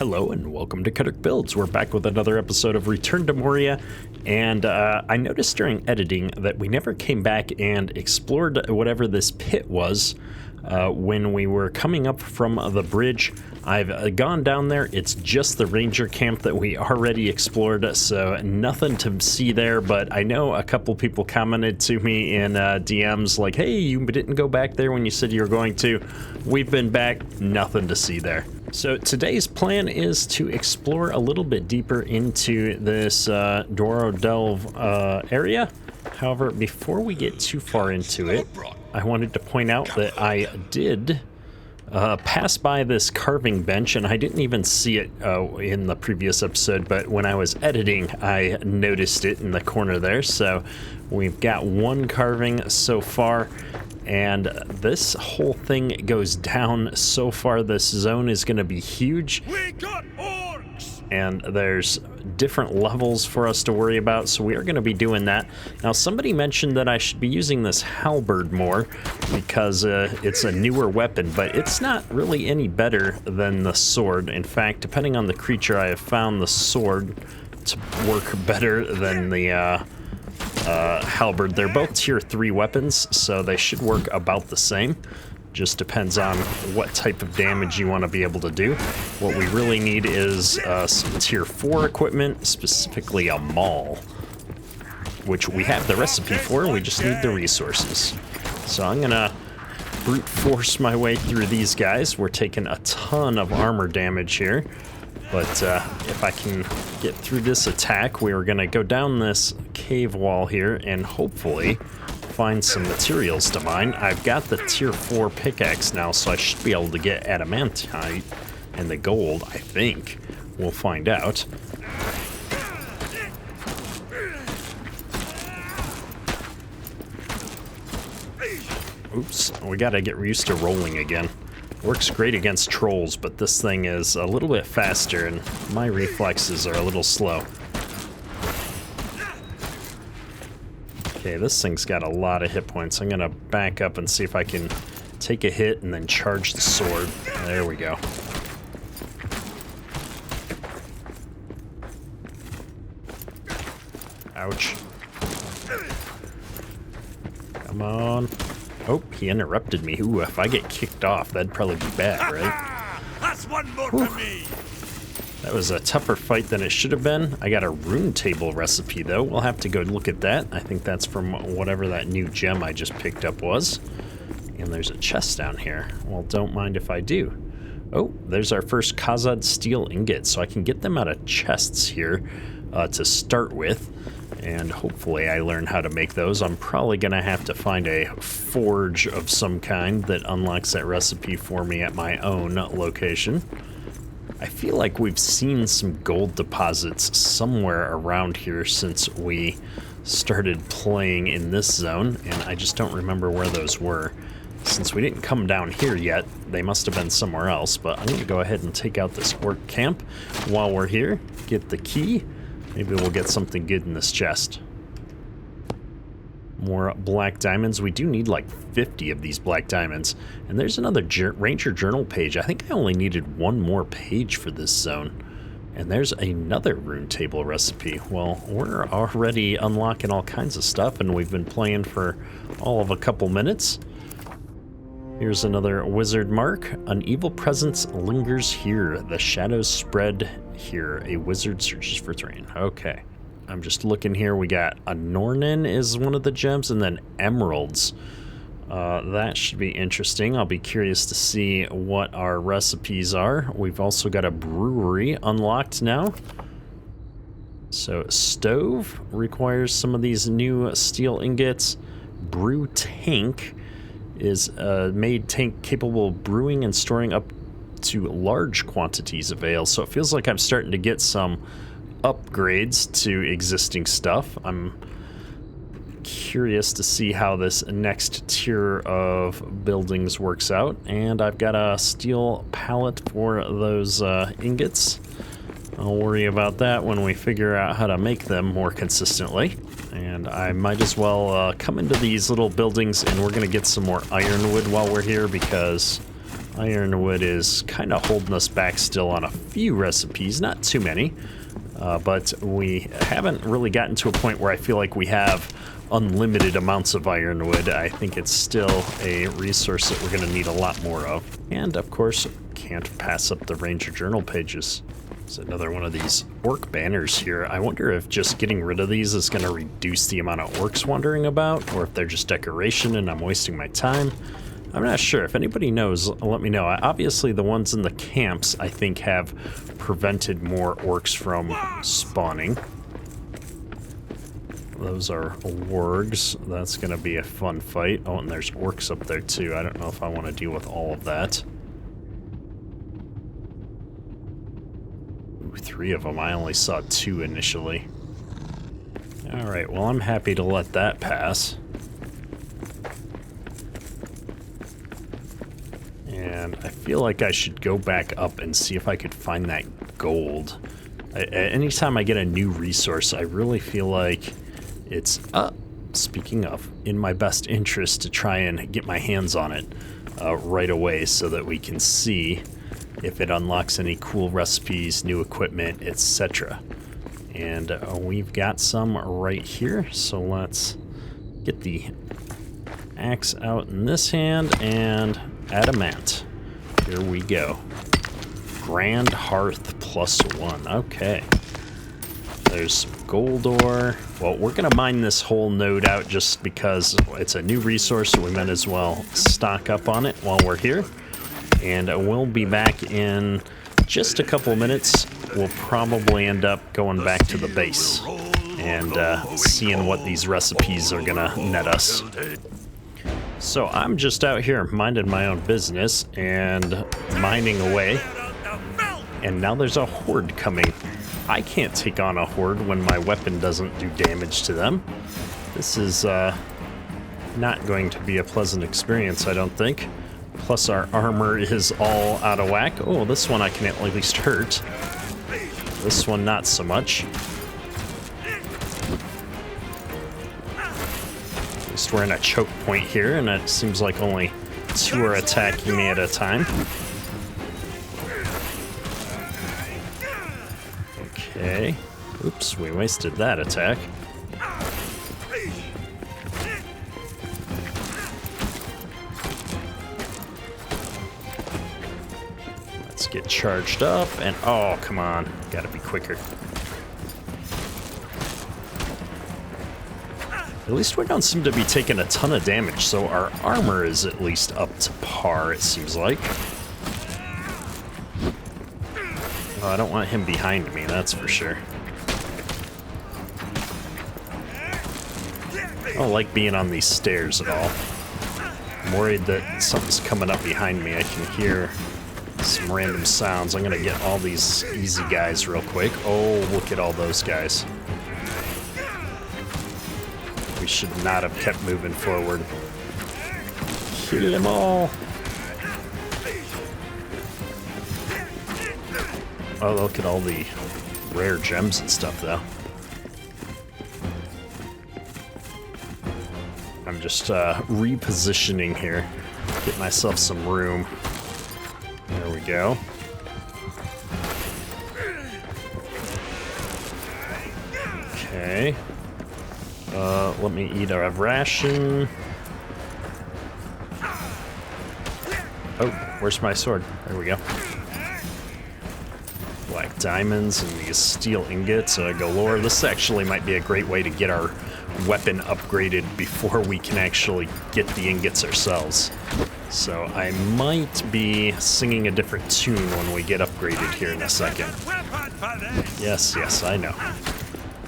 Hello and welcome to Kuduk Builds. We're back with another episode of Return to Moria, and I noticed during editing that we never came back and explored whatever this pit was when we were coming up from the bridge. I've gone down there. It's just the ranger camp that we already explored, so nothing to see there, but I know a couple people commented to me in DMs like, hey, you didn't go back there when you said you were going to. We've been back, nothing to see there. So today's plan is to explore a little bit deeper into this Dwarrowdelf area. However, before we get too far into it, I wanted to point out that I did pass by this carving bench, and I didn't even see it in the previous episode, but when I was editing, I noticed it in the corner there. So we've got one carving so far, and this whole thing goes down. So far, this zone is going to be huge. We got orcs! And there's different levels for us to worry about, so we are going to be doing that. Now, somebody mentioned that I should be using this halberd more because it's a newer weapon, but it's not really any better than the sword. In fact, depending on the creature, I have found the sword to work better than the halberd. They're both tier 3 weapons, so they should work about the same. Just depends on what type of damage you want to be able to do. What we really need is some tier 4 equipment, specifically a maul, which we have the recipe for, we just need the resources. So I'm gonna brute force my way through these guys. We're taking a ton of armor damage here, but if I can get through this attack, we are gonna go down this cave wall here and hopefully find some materials to mine. I've got the tier 4 pickaxe now, so I should be able to get adamantite and the gold, I think. We'll find out. Oops, we gotta get used to rolling again. Works great against trolls, but this thing is a little bit faster and my reflexes are a little slow. Okay, this thing's got a lot of hit points. I'm gonna back up and see if I can take a hit and then charge the sword. There we go. Ouch. Come on. Oh, he interrupted me. Ooh, if I get kicked off, that'd probably be bad, right? That's one more for me. That was a tougher fight than it should have been. I got a rune table recipe, though. We'll have to go look at that. I think that's from whatever that new gem I just picked up was. And there's a chest down here. Well, don't mind if I do. Oh, there's our first Khazad steel ingots, so I can get them out of chests here to start with. And hopefully I learn how to make those. I'm probably going to have to find a forge of some kind that unlocks that recipe for me at my own location. I feel like we've seen some gold deposits somewhere around here since we started playing in this zone, and I just don't remember where those were. Since we didn't come down here yet, they must have been somewhere else, but I'm going to go ahead and take out this orc camp while we're here, get the key. Maybe we'll get something good in this chest. More black diamonds. We do need like 50 of these black diamonds. And there's another Ranger Journal page. I think I only needed one more page for this zone. And there's another rune table recipe. Well, we're already unlocking all kinds of stuff, and we've been playing for all of a couple minutes. Here's another wizard mark. An evil presence lingers here. The shadows spread here. A wizard searches for terrain. Okay. I'm just looking here. We got a Nornin is one of the gems, and then emeralds. That should be interesting. I'll be curious to see what our recipes are. We've also got a brewery unlocked now. So stove requires some of these new steel ingots. Brew tank is a made tank capable of brewing and storing up to large quantities of ale. So it feels like I'm starting to get some upgrades to existing stuff. I'm curious to see how this next tier of buildings works out. And I've got a steel pallet for those ingots. I'll worry about that when we figure out how to make them more consistently. And I might as well come into these little buildings, and we're going to get some more ironwood while we're here, because Ironwood is kind of holding us back still on a few recipes, not too many, but we haven't really gotten to a point where I feel like we have unlimited amounts of ironwood. I think it's still a resource that we're going to need a lot more of. And of course, can't pass up the Ranger Journal pages. There's another one of these orc banners here. I wonder if just getting rid of these is going to reduce the amount of orcs wandering about, or if they're just decoration and I'm wasting my time. I'm not sure. If anybody knows, let me know. Obviously, the ones in the camps, I think, have prevented more orcs from spawning. Those are wargs. That's going to be a fun fight. Oh, and there's orcs up there, too. I don't know if I want to deal with all of that. Ooh, 3 of them. I only saw 2 initially. Alright, well, I'm happy to let that pass. And I feel like I should go back up and see if I could find that gold. Anytime I get a new resource, I really feel like it's, speaking of, in my best interest to try and get my hands on it right away so that we can see if it unlocks any cool recipes, new equipment, etc. And we've got some right here, so let's get the axe out in this hand and adamant. Here we go. Grand Hearth +1. Okay. There's gold ore. Well, we're going to mine this whole node out just because it's a new resource, so we might as well stock up on it while we're here. And we'll be back in just a couple minutes. We'll probably end up going back to the base and seeing what these recipes are going to net us. So I'm just out here minding my own business and mining away, and now there's a horde coming. I can't take on a horde when my weapon doesn't do damage to them. This is not going to be a pleasant experience, I don't think. Plus our armor is all out of whack. Oh, this one I can at least hurt. This one not so much. At least we're in a choke point here, and it seems like only 2 are attacking me at a time. Okay. Oops, we wasted that attack. Let's get charged up, and oh, come on. Gotta be quicker. At least we don't seem to be taking a ton of damage, so our armor is at least up to par, it seems like. Oh, I don't want him behind me, that's for sure. I don't like being on these stairs at all. I'm worried that something's coming up behind me. I can hear some random sounds. I'm gonna get all these easy guys real quick. Oh, look at all those guys. We should not have kept moving forward. Kill them all. Oh, look at all the rare gems and stuff, though. I'm just repositioning here. Get myself some room. There we go. Okay. Let me eat a ration. Oh, where's my sword? There we go. Black diamonds and these steel ingots galore. This actually might be a great way to get our weapon upgraded before we can actually get the ingots ourselves. So I might be singing a different tune when we get upgraded here in a second. Yes, yes, I know.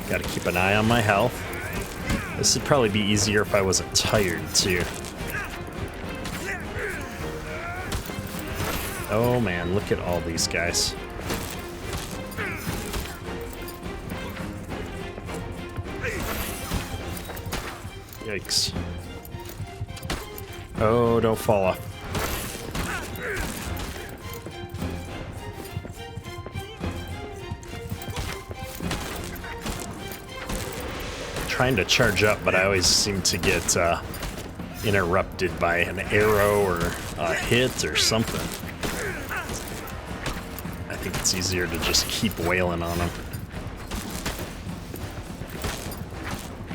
Gotta keep an eye on my health. This would probably be easier if I wasn't tired, too. Oh man, look at all these guys. Yikes. Oh, don't fall off. Trying to charge up, but I always seem to get interrupted by an arrow or a hit or something. I think it's easier to just keep wailing on them.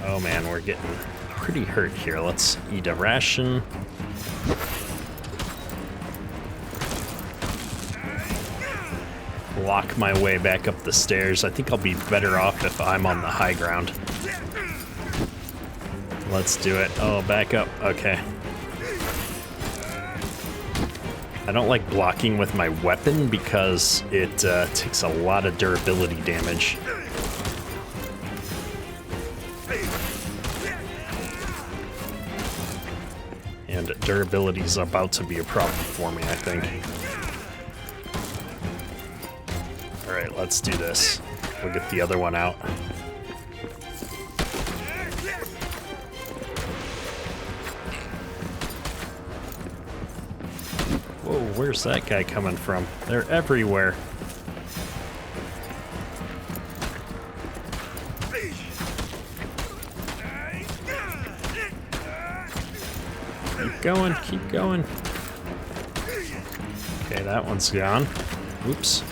Oh man, we're getting pretty hurt here. Let's eat a ration. Walk my way back up the stairs. I think I'll be better off if I'm on the high ground. Let's do it. Oh, back up. Okay. I don't like blocking with my weapon because it takes a lot of durability damage. And durability is about to be a problem for me, I think. Alright, let's do this. We'll get the other one out. Whoa, where's that guy coming from? They're everywhere. Keep going, keep going. Okay, that one's gone. Oops.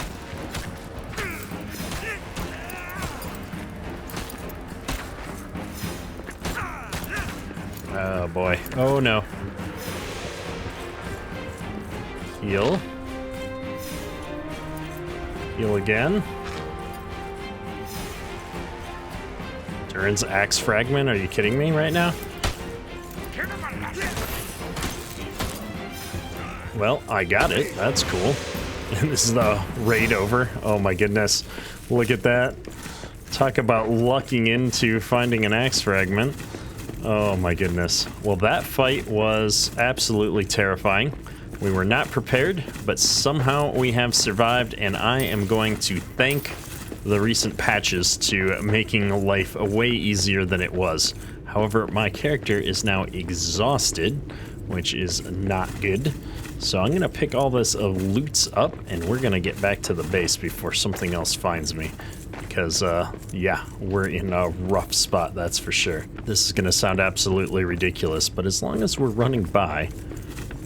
Oh boy. Oh no. Heal. Heal again. Durin's axe fragment? Are you kidding me right now? Well, I got it. That's cool. And this is the raid over. Oh my goodness. Look at that. Talk about lucking into finding an axe fragment. Oh my goodness. Well, that fight was absolutely terrifying. We were not prepared, but somehow we have survived, and I am going to thank the recent patches to making life way easier than it was. However, my character is now exhausted, which is not good. So I'm gonna pick all this loots up, and we're gonna get back to the base before something else finds me. Because, yeah, we're in a rough spot, that's for sure. This is gonna sound absolutely ridiculous, but as long as we're running by,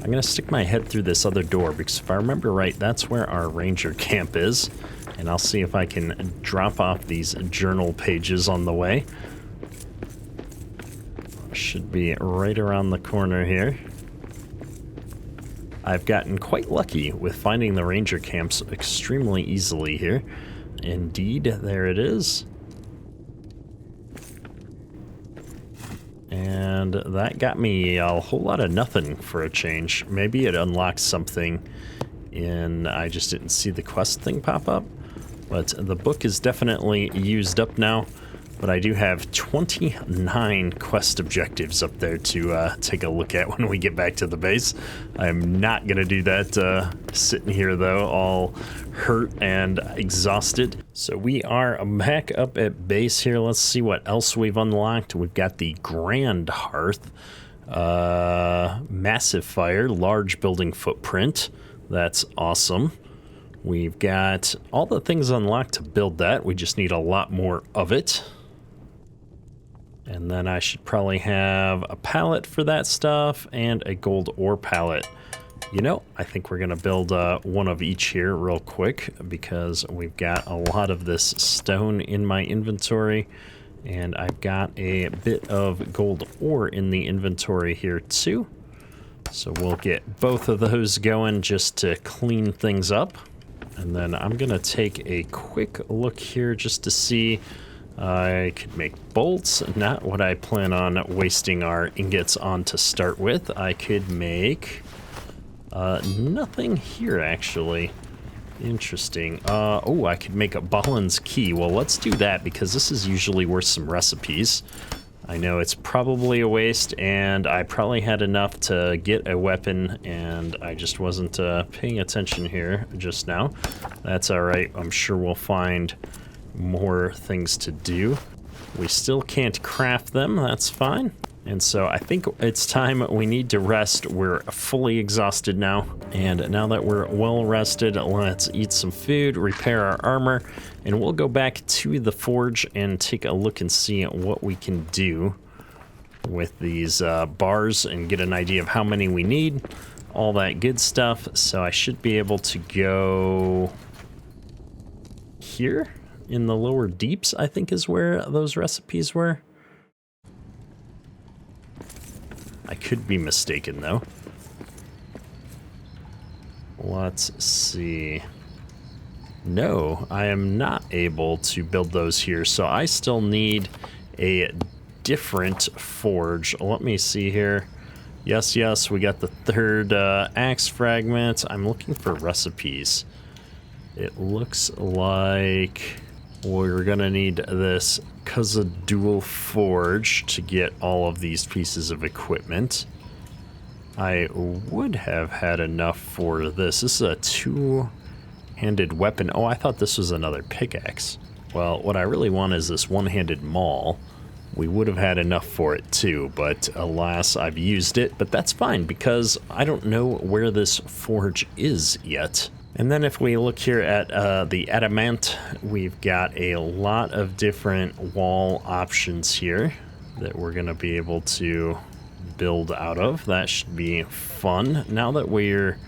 I'm gonna stick my head through this other door, because if I remember right, that's where our ranger camp is. And I'll see if I can drop off these journal pages on the way. Should be right around the corner here. I've gotten quite lucky with finding the ranger camps extremely easily here. Indeed, there it is. And that got me a whole lot of nothing for a change. Maybe it unlocked something and I just didn't see the quest thing pop up. But the book is definitely used up now. But I do have 29 quest objectives up there to take a look at when we get back to the base. I'm not going to do that sitting here, though, all hurt and exhausted. So we are back up at base here. Let's see what else we've unlocked. We've got the Grand Hearth, Massive Fire, Large Building Footprint. That's awesome. We've got all the things unlocked to build that. We just need a lot more of it. And then I should probably have a pallet for that stuff and a gold ore pallet. You know, I think we're going to build one of each here real quick because we've got a lot of this stone in my inventory. And I've got a bit of gold ore in the inventory here too. So we'll get both of those going just to clean things up. And then I'm going to take a quick look here just to see. I could make bolts, not what I plan on wasting our ingots on to start with. I could make nothing here, actually. Interesting. Oh, I could make a Balin's key. Well, let's do that because this is usually worth some recipes. I know it's probably a waste, and I probably had enough to get a weapon, and I just wasn't paying attention here just now. That's all right. I'm sure we'll find more things to do. We still can't craft them, that's fine. And so I think it's time we need to rest. We're fully exhausted now. And now that we're well rested, let's eat some food, repair our armor, and we'll go back to the forge and take a look and see what we can do. with these bars and get an idea of how many we need, all that good stuff. So I should be able to go here in the lower deeps, I think is where those recipes were. I could be mistaken though. Let's see. No, I am not able to build those here, so I still need a different forge. Let me see here. Yes, yes, we got the third axe fragment. I'm looking for recipes. It looks like we're gonna need this Dual forge to get all of these pieces of equipment. I would have had enough for this. This is a two-handed weapon. Oh, I thought this was another pickaxe. Well, what I really want is this one-handed maul. We would have had enough for it too, but alas, I've used it. But that's fine because I don't know where this forge is yet. And then if we look here at the adamant, we've got a lot of different wall options here that we're going to be able to build out of. That should be fun. Now that we're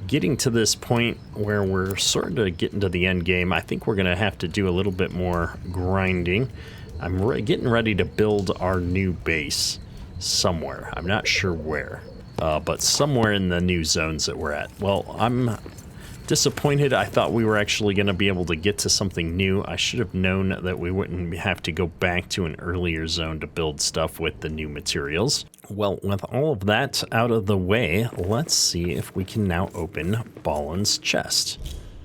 getting to this point where we're sort of getting to the end game, I think we're going to have to do a little bit more grinding. I'm getting ready to build our new base somewhere. I'm not sure where, but somewhere in the new zones that we're at. Well, I'm disappointed. I thought we were actually going to be able to get to something new. I should have known that we wouldn't have to go back to an earlier zone to build stuff with the new materials. Well, with all of that out of the way, let's see if we can now open Balin's chest.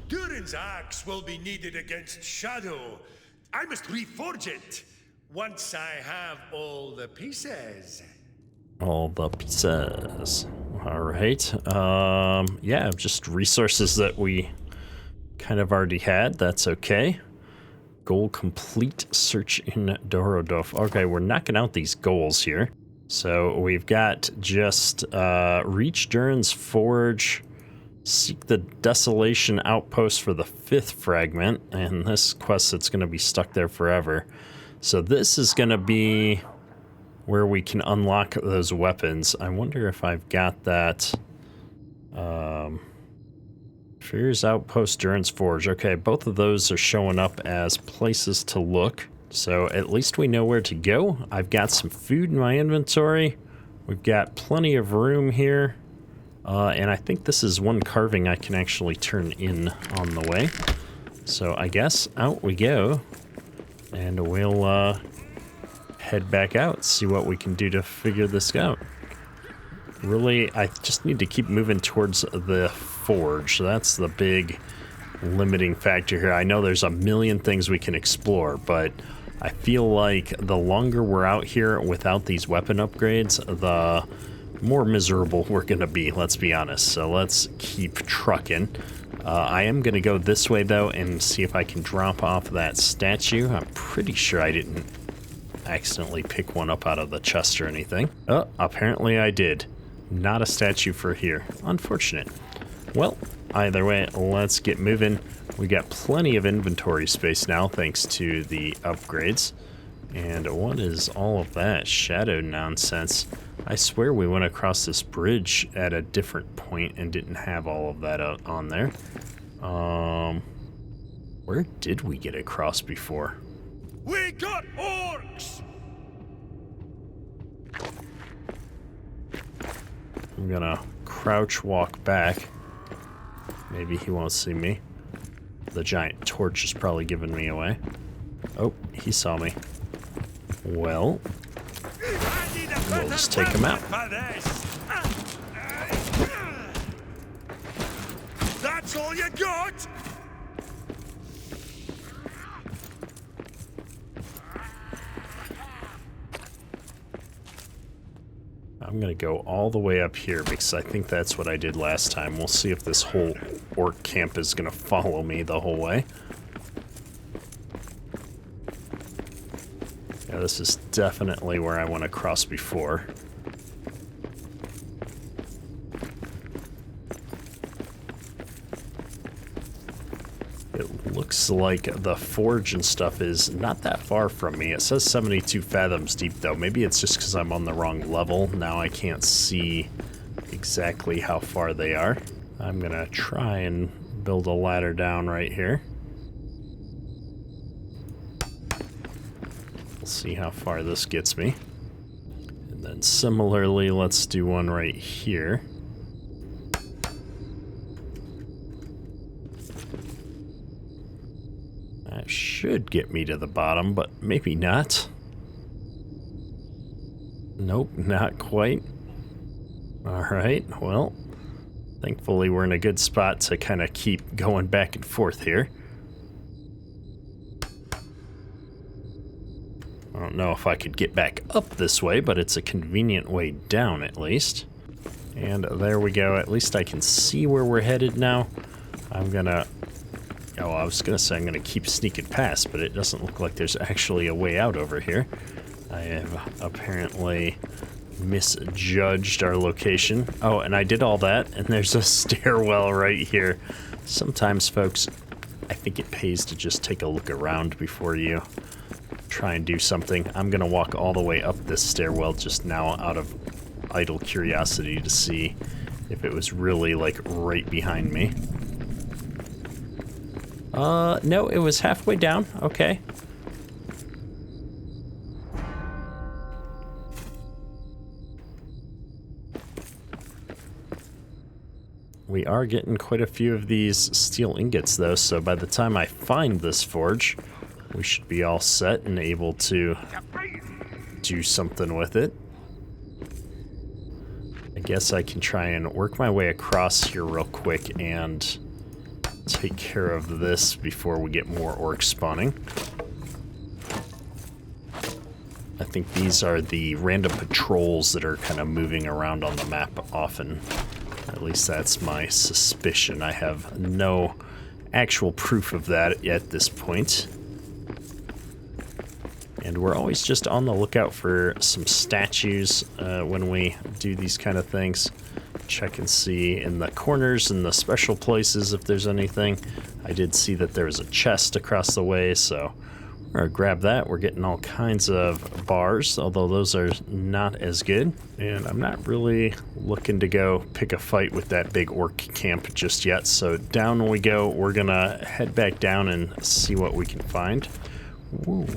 Durin's axe will be needed against Shadow. I must reforge it once I have all the pieces. All the pieces. All right. Yeah, just resources that we kind of already had. That's okay. Goal complete. Search in Dwarrowdelf. Okay, we're knocking out these goals here. So we've got just reach Durin's forge, seek the Desolation outpost for the 5th fragment, and this quest that's going to be stuck there forever. So this is going to be where we can unlock those weapons. I wonder if I've got that. Fear's Outpost, Durin's Forge. Okay, both of those are showing up as places to look. So at least we know where to go. I've got some food in my inventory. We've got plenty of room here. And I think this is one carving I can actually turn in on the way. So I guess out we go. And we'll head back out, see what we can do to figure this out. Really, I just need to keep moving towards the forge. That's the big limiting factor here. I know there's a million things we can explore, but I feel like the longer we're out here without these weapon upgrades, the more miserable we're gonna be, let's be honest. So let's keep trucking. I am gonna go this way though and see if I can drop off that statue. I'm pretty sure I didn't accidentally pick one up out of the chest or anything. Oh, apparently I did. Not a statue for here. Unfortunate. Well, either way, let's get moving. We got plenty of inventory space now thanks to the upgrades. And what is all of that shadow nonsense? I swear we went across this bridge at a different point and didn't have all of that on there. Where did we get across before? We got orcs! I'm gonna crouch walk back. Maybe he won't see me. The giant torch is probably giving me away. Oh, he saw me. Well, we'll just take him out. That's all you got? I'm gonna go all the way up here because I think that's what I did last time. We'll see if this whole orc camp is gonna follow me the whole way. Yeah, this is definitely where I went across before. It looks looks like the forge and stuff is not that far from me. It says 72 fathoms deep, though. Maybe it's just because I'm on the wrong level. Now I can't see exactly how far they are. I'm going to try and build a ladder down right here. We'll see how far this gets me. And then similarly, let's do one right here. That should get me to the bottom, but maybe not. Nope, not quite. Alright, well, thankfully we're in a good spot to kind of keep going back and forth here. I don't know if I could get back up this way, but it's a convenient way down at least. And there we go. At least I can see where we're headed now. I'm gonna... Oh, I was gonna say I'm gonna keep sneaking past, but it doesn't look like there's actually a way out over here. I have apparently misjudged our location. Oh, and I did all that, and there's a stairwell right here. Sometimes, folks, I think it pays to just take a look around before you try and do something. I'm gonna walk all the way up this stairwell just now out of idle curiosity to see if it was really, like, right behind me. No, it was halfway down. Okay. We are getting quite a few of these steel ingots, though, so by the time I find this forge, we should be all set and able to do something with it. I guess I can try and work my way across here real quick and take care of this before we get more orcs spawning. I think these are the random patrols that are kind of moving around on the map often. At least that's my suspicion. I have no actual proof of that at this point. And we're always just on the lookout for some statues when we do these kind of things. Check and see in the corners and the special places if there's anything. I did see that there was a chest across the way, so we're gonna grab that. We're getting all kinds of bars, although those are not as good. And I'm not really looking to go pick a fight with that big orc camp just yet, so down we go. We're gonna head back down and see what we can find. Woo.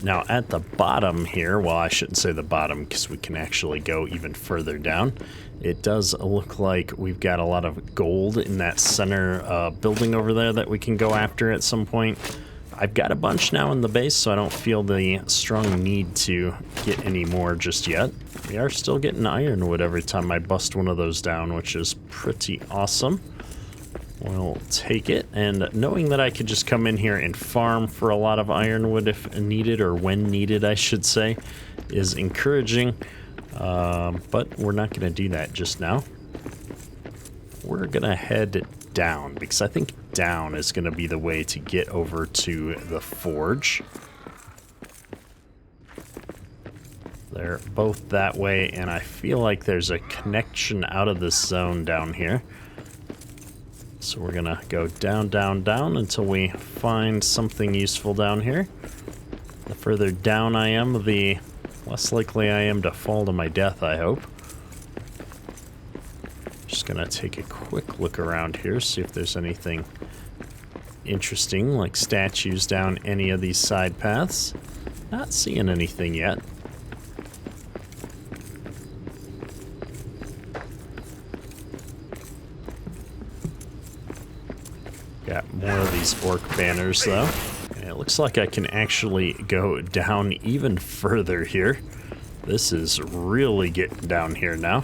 Now at the bottom here, well, I shouldn't say the bottom because we can actually go even further down. It does look like we've got a lot of gold in that center building over there that we can go after at some point. I've got a bunch now in the base, so I don't feel the strong need to get any more just yet. We are still getting ironwood every time I bust one of those down, which is pretty awesome. We'll take it, and knowing that I could just come in here and farm for a lot of ironwood if needed, or when needed, I should say, is encouraging. But we're not going to do that just now. We're going to head down, because I think down is going to be the way to get over to the forge. They're both that way, and I feel like there's a connection out of this zone down here. So we're gonna go down, down, down until we find something useful down here. The further down I am, the less likely I am to fall to my death, I hope. Just gonna take a quick look around here, see if there's anything interesting, like statues down any of these side paths. Not seeing anything yet. Got more of these orc banners, though. And it looks like I can actually go down even further here. This is really getting down here now.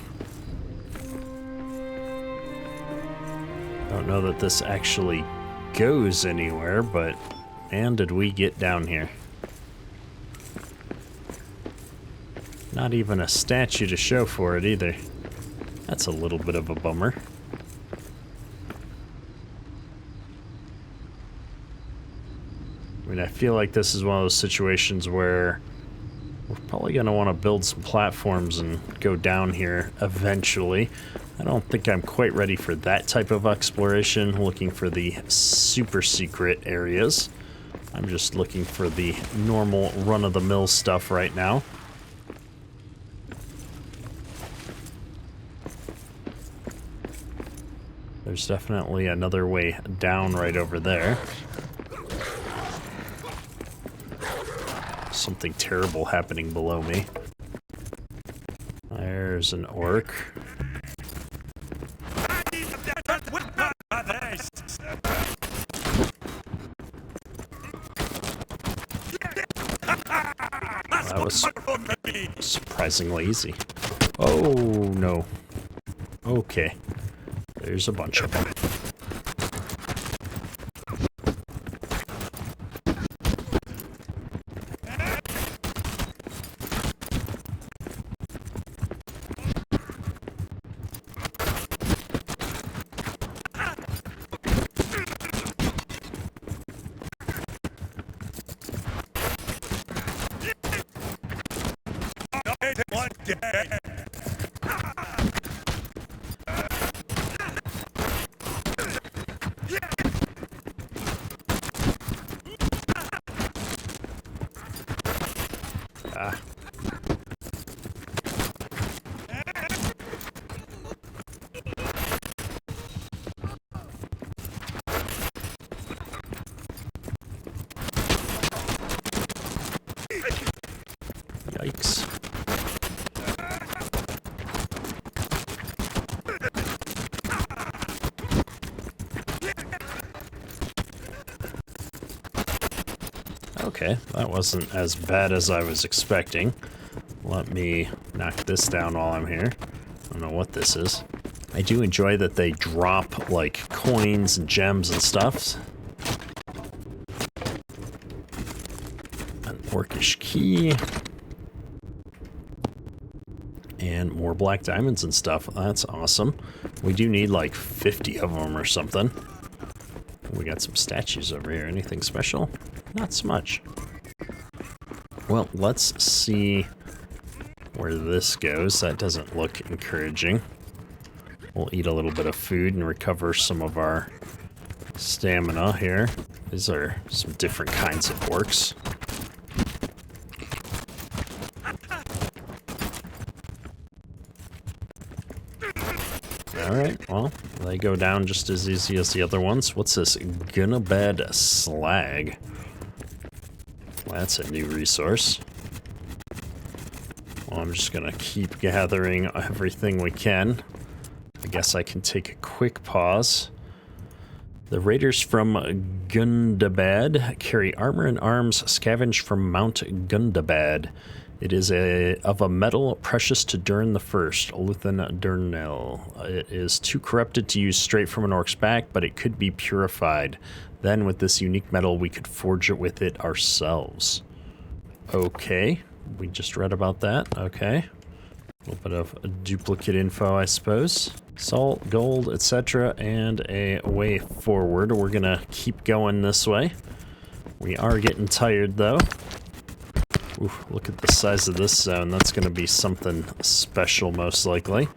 Don't know that this actually goes anywhere, but man, did we get down here. Not even a statue to show for it either. That's a little bit of a bummer. I mean, I feel like this is one of those situations where we're Probably gonna want to build some platforms and go down here eventually. I don't think I'm quite ready for that type of exploration, looking for the super secret areas. I'm just looking for the normal run-of-the-mill stuff right now. There's definitely another way down right over there. Something terrible happening below me. There's an orc. That was surprisingly easy. Oh, no. Okay. There's a bunch of them. Yikes. Okay, that wasn't as bad as I was expecting. Let me knock this down while I'm here. I don't know what this is. I do enjoy that they drop, like, coins and gems and stuff. An orcish key. And more black diamonds and stuff. That's awesome. We do need, like, 50 of them or something. We got some statues over here. Anything special? Not so much. Well, let's see where this goes. That doesn't look encouraging. We'll eat a little bit of food and recover some of our stamina here. These are some different kinds of orcs. Alright, well, they go down just as easy as the other ones. What's this? Gunnabad slag. Well, that's a new resource. Well, I'm just gonna keep gathering everything we can. I guess I can take a quick pause. The raiders from Gundabad carry armor and arms scavenged from Mount Gundabad. It is of a metal precious to Durn the First, Luthen Durnell. It is too corrupted to use straight from an orc's back, but it could be purified. Then, with this unique metal, we could forge it with it ourselves. Okay, we just read about that. Okay. A little bit of duplicate info, I suppose. Salt, gold, etc., and a way forward. We're gonna keep going this way. We are getting tired, though. Ooh, look at the size of this zone. That's gonna be something special, most likely.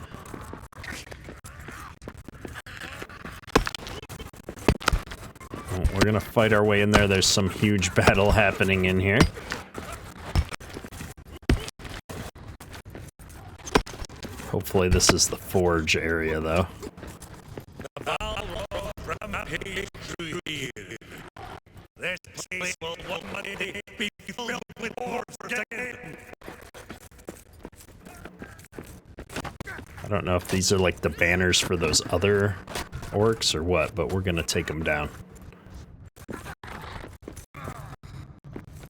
Well, we're gonna fight our way in there. There's some huge battle happening in here. Hopefully this is the forge area, though. I don't know if these are like the banners for those other orcs or what, but we're gonna take them down.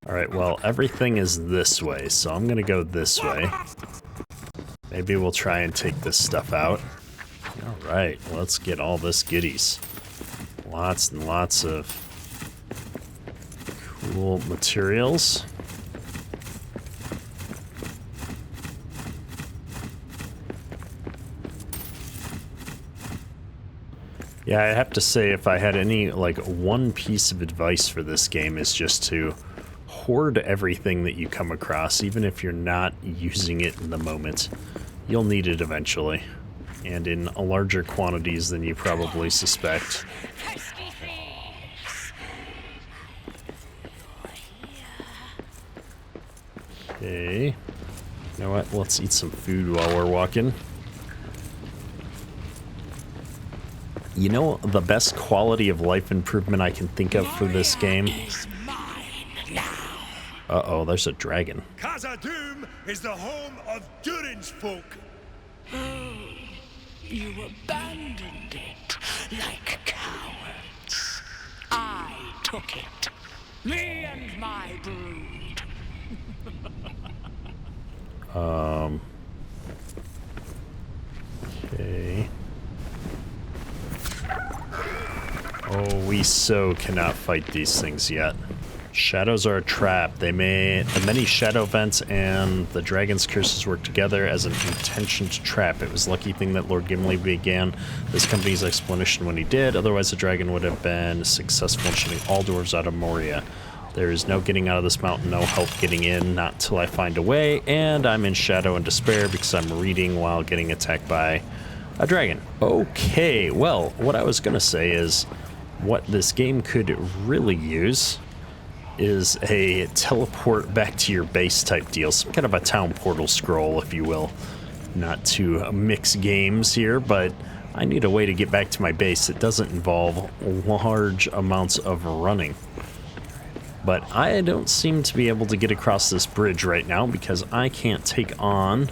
Alright, well, everything is this way, so I'm gonna go this way. Maybe we'll try and take this stuff out. Alright, let's get all this goodies. Lots and lots of cool materials. Yeah, I have to say, if I had any, like, one piece of advice for this game, is just to hoard everything that you come across, even if you're not using it in the moment. You'll need it eventually, and in larger quantities than you probably suspect. Okay. You know what? Let's eat some food while we're walking. You know, the best quality of life improvement I can think of for this game? Uh-oh, there's a dragon. Khazad-dûm is the home of Durin's folk. Oh, you abandoned it like cowards. I took it. Me and my brood. Okay. Oh, we so cannot fight these things yet. Shadows are a trap. The many shadow vents and the dragon's curses work together as an intentioned trap. It was a lucky thing that Lord Gimli began this company's explanation when he did, otherwise the dragon would have been successful in shooting all dwarves out of Moria. There is no getting out of this mountain, no help getting in, not till I find a way, and I'm in shadow and despair because I'm reading while getting attacked by a dragon. Okay, well, what I was gonna say is what this game could really use is a teleport back to your base type deal, some kind of a town portal scroll, if you will. Not to mix games here, but I need a way to get back to my base that doesn't involve large amounts of running. But I don't seem to be able to get across this bridge right now because I can't take on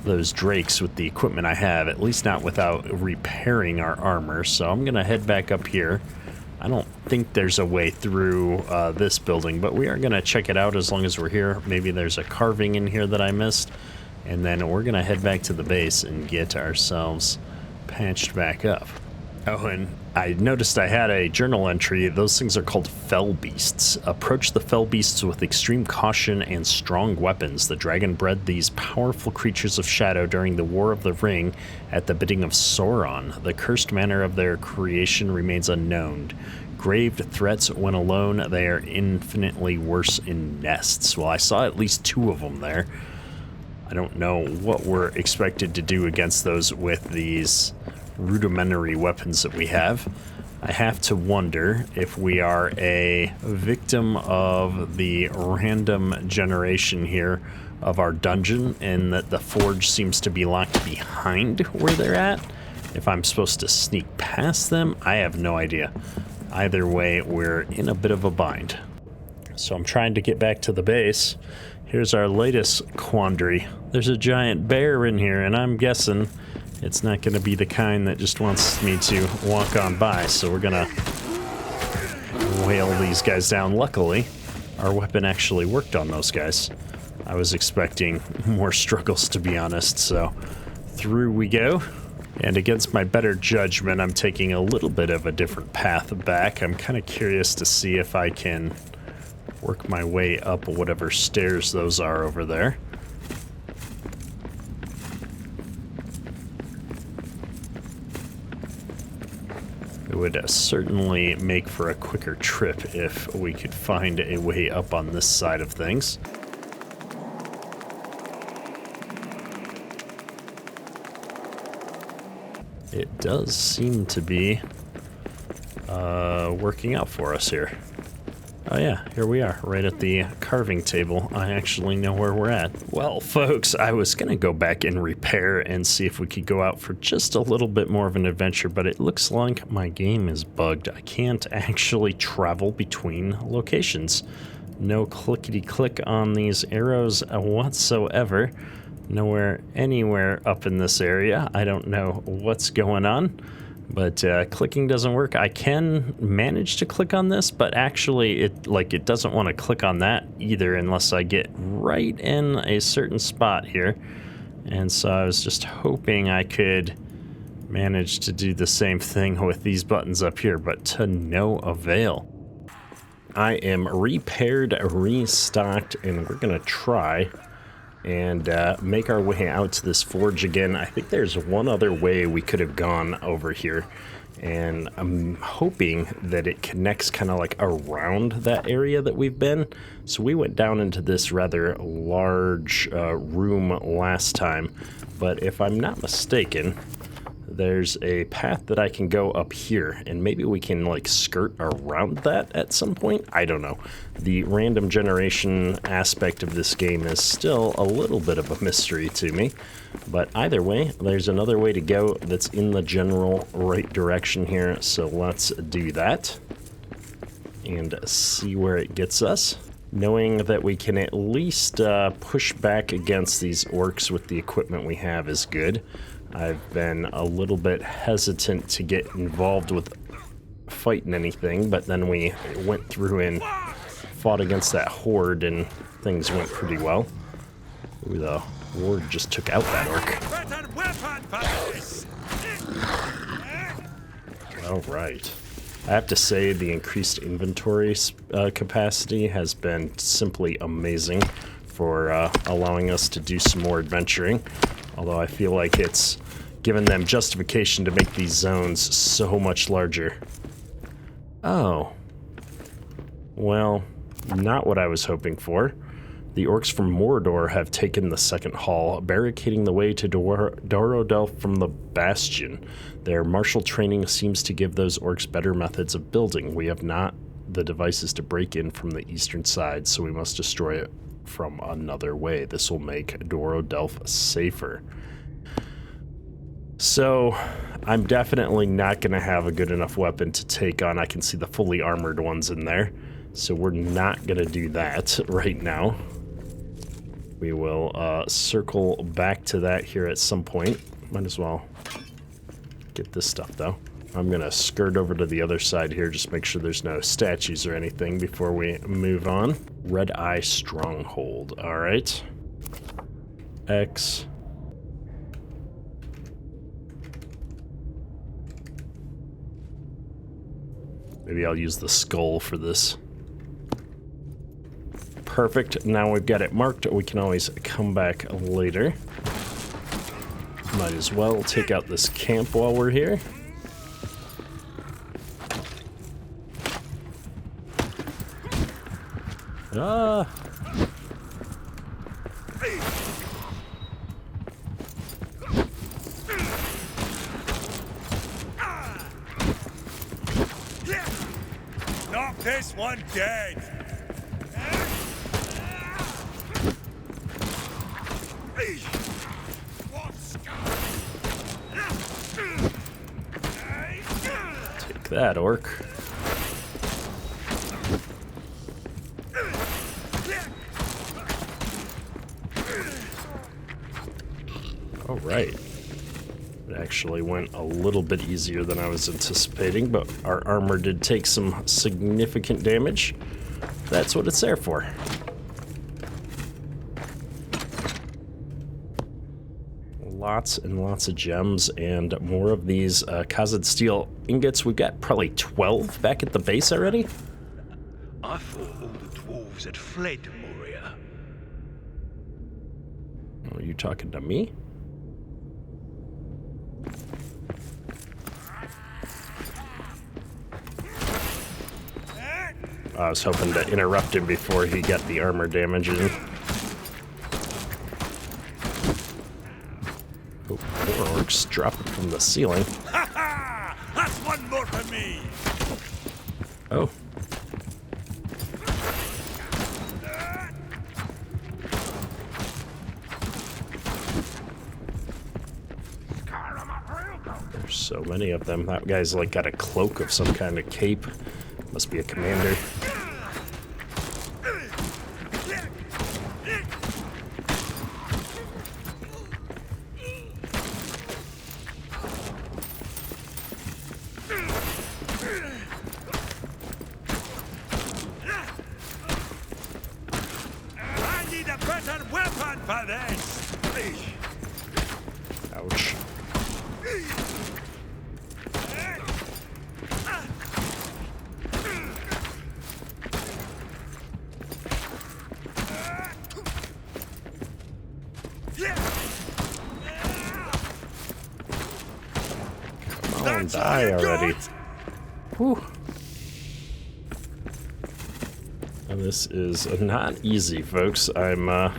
those drakes with the equipment I have, at least not without repairing our armor. So I'm gonna head back up here. I don't think there's a way through this building, but we are gonna check it out as long as we're here. Maybe there's a carving in here that I missed, and then we're gonna head back to the base and get ourselves patched back up. Oh, and I noticed I had a journal entry. Those things are called fell beasts. Approach the fell beasts with extreme caution and strong weapons. The dragon bred these powerful creatures of shadow during the War of the Ring at the bidding of Sauron. The cursed manner of their creation remains unknown. Grave threats when alone, they are infinitely worse in nests. Well, I saw at least 2 of them there. I don't know what we're expected to do against those with these rudimentary weapons that we have. I have to wonder if we are a victim of the random generation here of our dungeon and that the forge seems to be locked behind where they're at. If I'm supposed to sneak past them, I have no idea. Either way, we're in a bit of a bind. So I'm trying to get back to the base. Here's our latest quandary. There's a giant bear in here, and I'm guessing it's not going to be the kind that just wants me to walk on by, so we're going to whale these guys down. Luckily, our weapon actually worked on those guys. I was expecting more struggles, to be honest, so through we go. And against my better judgment, I'm taking a little bit of a different path back. I'm kind of curious to see if I can work my way up whatever stairs those are over there. It would certainly make for a quicker trip if we could find a way up on this side of things. It does seem to be working out for us here. Oh yeah, here we are, right at the carving table. I actually know where we're at. Well, folks, I was gonna go back and repair and see if we could go out for just a little bit more of an adventure, but it looks like my game is bugged. I can't actually travel between locations. No clickety-click on these arrows whatsoever. Nowhere, anywhere up in this area. I don't know what's going on. But clicking doesn't work. I can manage to click on this, but actually it doesn't want to click on that either unless I get right in a certain spot here. And so I was just hoping I could manage to do the same thing with these buttons up here, but to no avail. I am repaired, restocked, and we're gonna try and make our way out to this forge again. I think there's one other way we could have gone over here, And I'm hoping that it connects kind of like around that area that we've been. So we went down into this rather large room last time, but if I'm not mistaken, there's a path that I can go up here, and maybe we can like skirt around that at some point. I don't know. The random generation aspect of this game is still a little bit of a mystery to me, but either way, there's another way to go that's in the general right direction here, so let's do that and see where it gets us. Knowing that we can at least push back against these orcs with the equipment we have is good. I've been a little bit hesitant to get involved with fighting anything, but then we went through and fought against that horde and things went pretty well. Ooh, the horde just took out that orc. All right. I have to say the increased inventory capacity has been simply amazing for allowing us to do some more adventuring. Although I feel like it's given them justification to make these zones so much larger. Oh. Well, not what I was hoping for. The orcs from Mordor have taken the second hall, barricading the way to Dwarrowdelf from the Bastion. Their martial training seems to give those orcs better methods of building. We have not the devices to break in from the eastern side, so we must destroy it from another way. This will make Dwarrowdelf safer. So, I'm definitely not going to have a good enough weapon to take on. I can see the fully armored ones in there, so we're not going to do that right now. We will circle back to that here at some point. Might as well get this stuff, though. I'm going to skirt over to the other side here, just make sure there's no statues or anything before we move on. Red Eye Stronghold. All right. X. Maybe I'll use the skull for this. Perfect. Now we've got it marked. We can always come back later. Might as well take out this camp while we're here. Ah! Knock this one dead! Take that, orc. All right. It actually went a little bit easier than I was anticipating, but our armor did take some significant damage. That's what it's there for. Lots and lots of gems and more of these Khazad steel ingots. We've got probably 12 back at the base already. I thought all the dwarves had fled Moria. Are you talking to me? I was hoping to interrupt him before he got the armor damage in. Oh, more orcs dropping from the ceiling. Ha ha! That's one more for me! Oh. There's so many of them. That guy's like got a cloak of some kind of cape. Must be a commander. I need a better weapon for this! Ouch. down, die already. Whew. And this is not easy, folks. I'm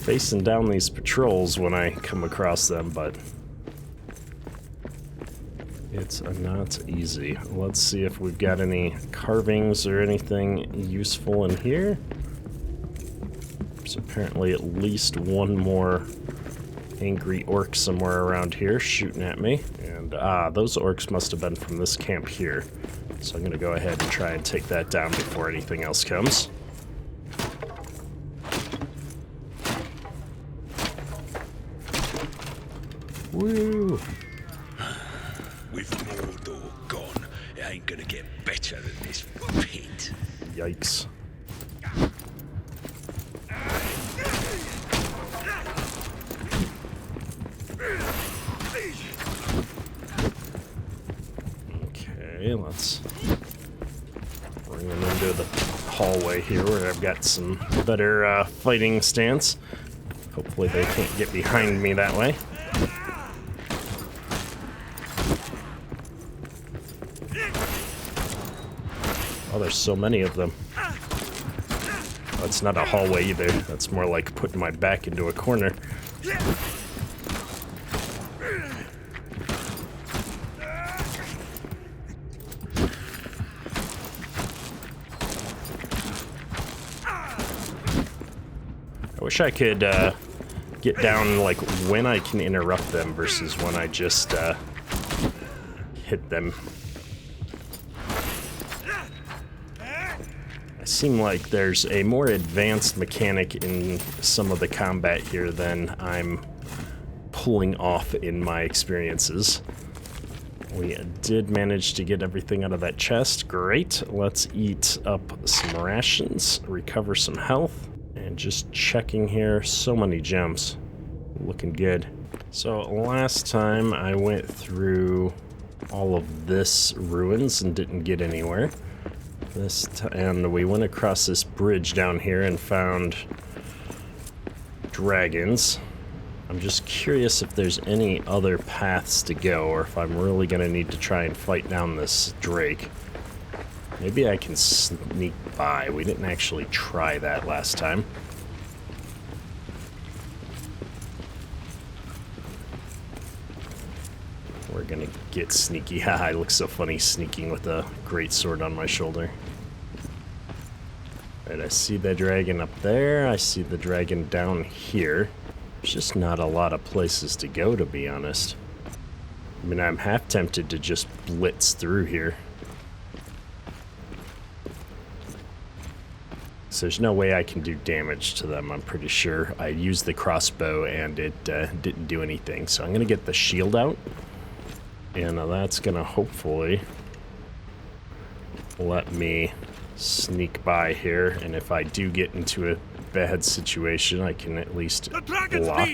facing down these patrols when I come across them, but it's not easy. Let's see if we've got any carvings or anything useful in here. There's apparently at least one more angry orc somewhere around here shooting at me. And those orcs must have been from this camp here. So I'm gonna go ahead and try and take that down before anything else comes. Woo! With Mordor gone, it ain't gonna get better than this pit. Yikes. Okay, let's bring them into the hallway here where I've got some better fighting stance. Hopefully they can't get behind me that way. Oh, there's so many of them. Oh, it's not a hallway either. That's more like putting my back into a corner. I wish I could get down like when I can interrupt them versus when I just hit them. It seems like there's a more advanced mechanic in some of the combat here than I'm pulling off in my experiences. We did manage to get everything out of that chest. Great. Let's eat up some rations, recover some health, and just checking here. So many gems. Looking good. So last time I went through all of this ruins and didn't get anywhere. And we went across this bridge down here and found dragons. I'm just curious if there's any other paths to go, or if I'm really gonna need to try and fight down this drake. Maybe I can sneak by. We didn't actually try that last time. We're gonna get sneaky. Haha, I look so funny sneaking with a great sword on my shoulder. Alright, I see the dragon up there. I see the dragon down here. There's just not a lot of places to go, to be honest. I mean, I'm half tempted to just blitz through here. So there's no way I can do damage to them, I'm pretty sure. I used the crossbow and it didn't do anything. So I'm gonna get the shield out. And that's gonna hopefully let me sneak by here, and if I do get into a bad situation, I can at least block.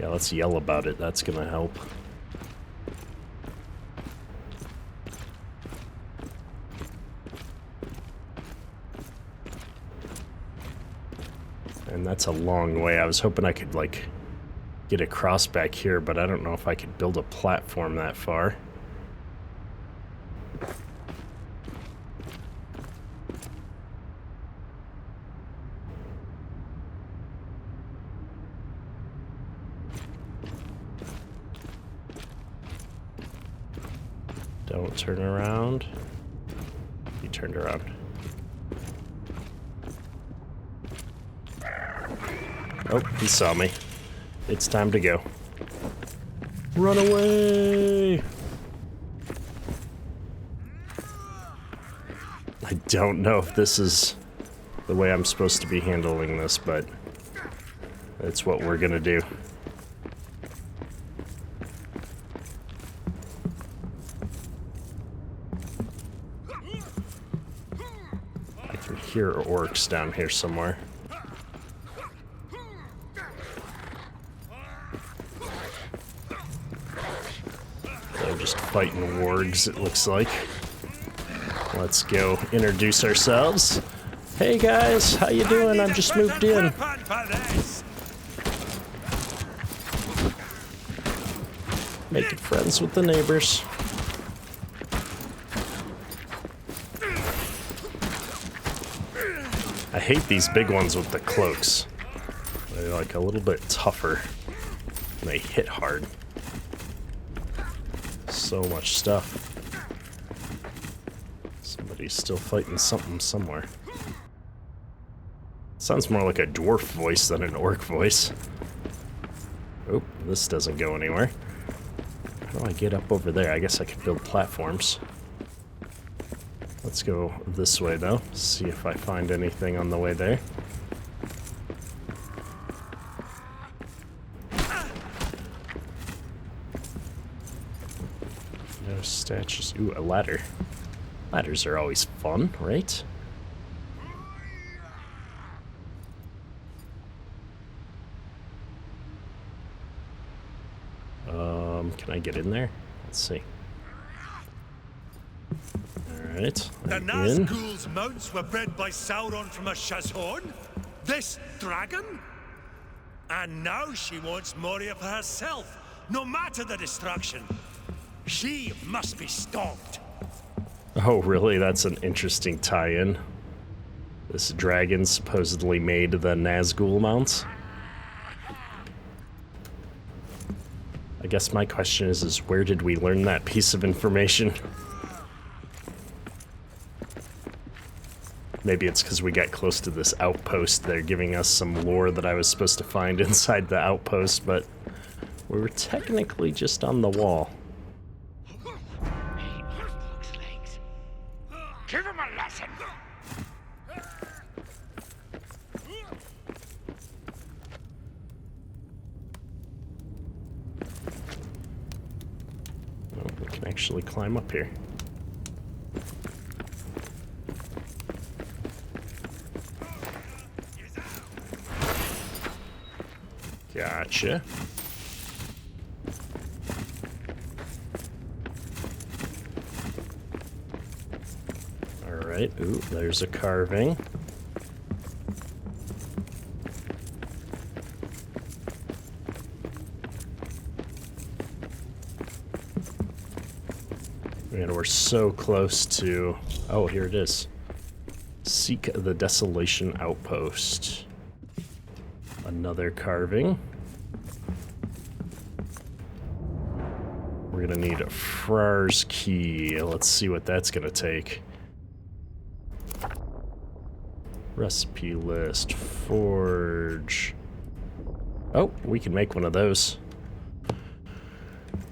Yeah, let's yell about it. That's gonna help. And that's a long way. I was hoping I could, like, get across back here, but I don't know if I could build a platform that far. Don't turn around. He turned around. Oh, he saw me. It's time to go. Run away! I don't know if this is the way I'm supposed to be handling this, but that's what we're gonna do. I can hear orcs down here somewhere. They're just fighting wargs, it looks like. Let's go introduce ourselves. Hey guys, how you doing? I've just moved in. Making friends with the neighbors. I hate these big ones with the cloaks. They're like a little bit tougher. And they hit hard. So much stuff. Somebody's still fighting something somewhere. Sounds more like a dwarf voice than an orc voice. Oh, this doesn't go anywhere. How do I get up over there? I guess I could build platforms. Let's go this way, though. See if I find anything on the way there. No statues. Ooh, a ladder. Ladders are always fun, right? Can I get in there? Let's see. Alright, The I'm in. Nazgul's mounts were bred by Sauron from a Shazhorn? This dragon? And now she wants Moria for herself, no matter the destruction. She must be stopped. Oh, really? That's an interesting tie-in. This dragon supposedly made the Nazgul mounts. I guess my question is where did we learn that piece of information? Maybe it's because we got close to this outpost. They're giving us some lore that I was supposed to find inside the outpost, but we were technically just on the wall. Give him a lesson. Oh, we can actually climb up here. Gotcha. Alright, ooh, there's a carving. And we're so close to... Oh, here it is. Seek the Desolation Outpost. Another carving. We're gonna need a Frár's key. Let's see what that's gonna take. Recipe list. Forge. Oh, we can make one of those.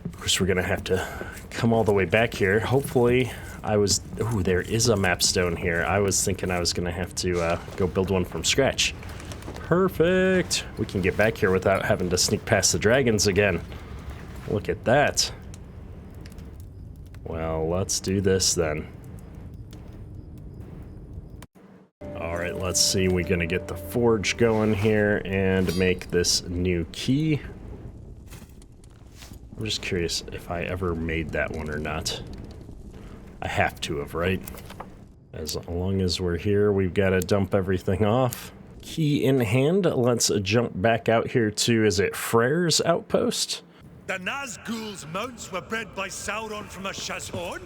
Of course, we're gonna have to come all the way back here. Hopefully, ooh, there is a map stone here. I was thinking I was gonna have to go build one from scratch. Perfect. We can get back here without having to sneak past the dragons again. Look at that. Well, let's do this then. Alright, let's see. We're gonna get the forge going here and make this new key. I'm just curious if I ever made that one or not. I have to have, right? As long as we're here, we've got to dump everything off. Key in hand, let's jump back out here to, is it Frár's outpost? The Nazgul's mounts were bred by Sauron from a Shazhorn?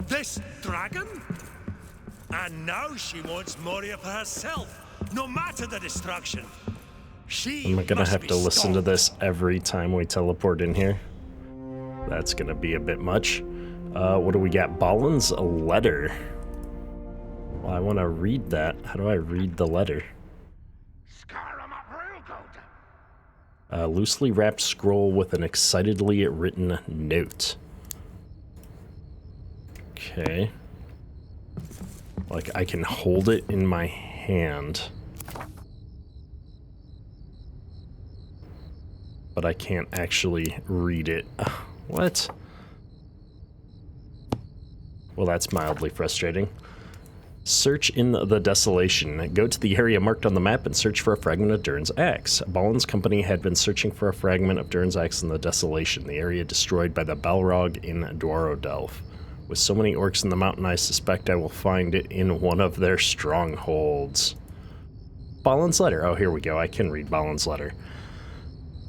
This dragon? And now she wants Moria for herself, no matter the destruction. Am I gonna have to listen to this every time we teleport in here? That's gonna be a bit much. What do we got? Balin's letter. Well, I want to read that. How do I read the letter? Loosely wrapped scroll with an excitedly written note. Okay. Like, I can hold it in my hand. But I can't actually read it. What? Well, that's mildly frustrating. Search in the Desolation. Go to the area marked on the map and search for a fragment of Durin's axe. Balin's company had been searching for a fragment of Durin's axe in the Desolation, the area destroyed by the Balrog in Dwarrowdelf. With so many orcs in the mountain, I suspect I will find it in one of their strongholds. Balin's letter. Oh, here we go. I can read Balin's letter.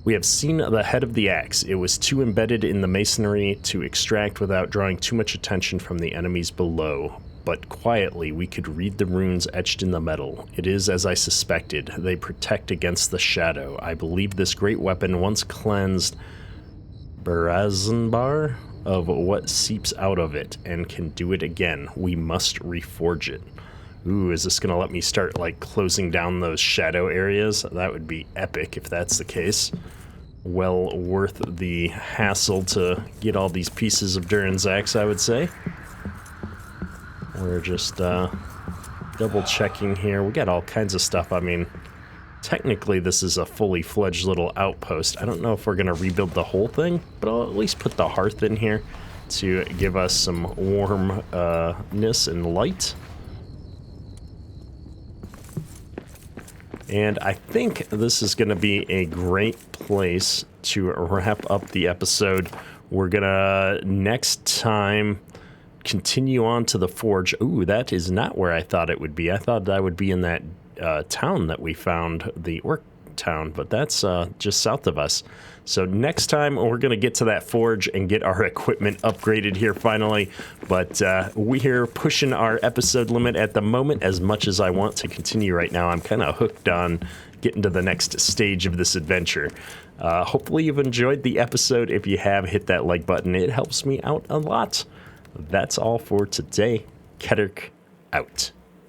We have seen the head of the axe. It was too embedded in the masonry to extract without drawing too much attention from the enemies below. But quietly, we could read the runes etched in the metal. It is as I suspected. They protect against the shadow. I believe this great weapon once cleansed Barazanbar of what seeps out of it, and can do it again. We must reforge it. Ooh, is this gonna let me start, like, closing down those shadow areas? That would be epic if that's the case. Well worth the hassle to get all these pieces of Durin's axe, I would say. We're just double checking here. We got all kinds of stuff. I mean, technically this is a fully fledged little outpost. I don't know if we're gonna rebuild the whole thing, but I'll at least put the hearth in here to give us some warmness and light. And I think this is going to be a great place to wrap up the episode. We're going to, next time, continue on to the forge. Ooh, that is not where I thought it would be. I thought I would be in that town that we found, the orc town, but that's just south of us. So next time we're going to get to that forge and get our equipment upgraded here finally. But we're pushing our episode limit at the moment as much as I want to continue right now. I'm kind of hooked on getting to the next stage of this adventure. Hopefully you've enjoyed the episode. If you have, hit that like button. It helps me out a lot. That's all for today. Keterk out.